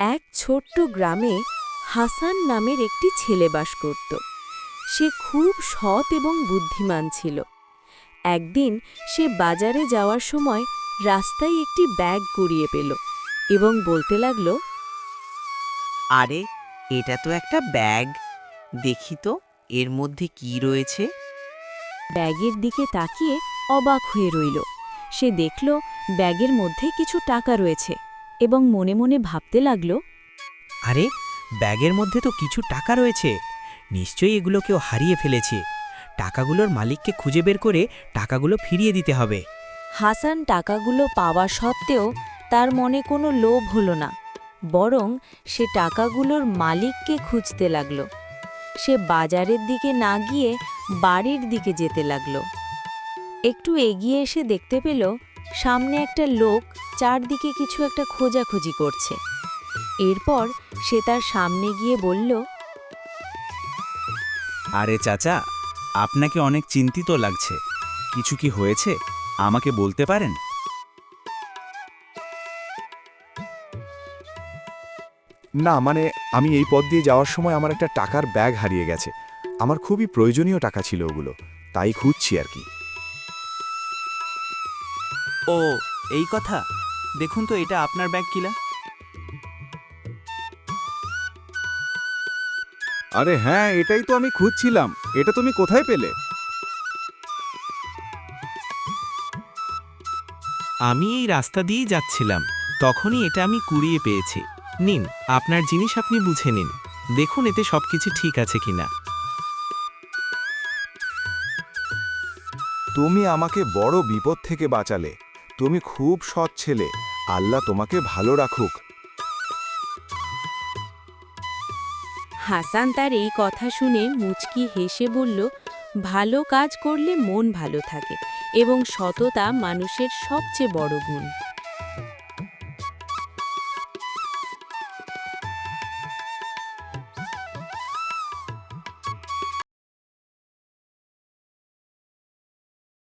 এক ছোট্ট গ্রামে হাসান নামের একটি ছেলে বাস করত। সে খুব সৎ এবং বুদ্ধিমান ছিল। একদিন সে বাজারে যাওয়ার সময় রাস্তায় একটি ব্যাগ কুড়িয়ে পেল এবং বলতে লাগল, আরে, এটা তো একটা ব্যাগ। দেখি তো এর মধ্যে কি রয়েছে। ব্যাগের দিকে তাকিয়ে অবাক হয়ে রইল। সে দেখল ব্যাগের মধ্যে কিছু টাকা রয়েছে এবং মনে মনে ভাবতে লাগল, আরে, ব্যাগের মধ্যে তো কিছু টাকা রয়েছে। নিশ্চয়ই এগুলো কেউ হারিয়ে ফেলেছে। টাকাগুলোর মালিককে খুঁজে বের করে টাকাগুলো ফিরিয়ে দিতে হবে। হাসান টাকাগুলো পাওয়া সত্ত্বেও তার মনে কোনো লোভ হলো না, বরং সে টাকাগুলোর মালিককে খুঁজতে লাগল। সে বাজারের দিকে না গিয়ে বাড়ির দিকে যেতে লাগল। একটু এগিয়ে এসে দেখতে পেল সামনে একটা লোক চারদিকে কিছু একটা খোঁজাখুঁজি করছে। এরপর সে তার সামনে গিয়ে বলল, আরে চাচা, আপনাকে অনেক চিন্তিত লাগছে। কিছু কি হয়েছে আমাকে বলতে পারেন? না, মানে আমি এই পথ দিয়ে যাওয়ার সময় আমার একটা টাকার ব্যাগ হারিয়ে গেছে। আমার খুবই প্রয়োজনীয় টাকা ছিল ওগুলো, তাই খুঁজছি আর কি। ও, এই কথা। দেখুন তো এটা আপনার ব্যাগ কিনা। আরে হ্যাঁ, এটাই তো আমি খুঁজছিলাম। এটা তুমি কোথায় পেলে? আমি এই রাস্তা দিয়েই যাচ্ছিলাম, তখনই এটা আমি কুড়িয়ে পেয়েছি। নিন, আপনার জিনিস আপনি বুঝে নিন। দেখুন এতে সবকিছু ঠিক আছে কিনা। তুমি আমাকে বড় বিপদ থেকে বাঁচালে। তুমি খুব সৎ ছেলে। আল্লাহ তোমাকে ভালো রাখুক। হাসান তার এই কথা শুনে মুচকি হেসে বলল, ভালো কাজ করলে মন ভালো থাকে এবং সততা মানুষের সবচেয়ে বড় গুণ।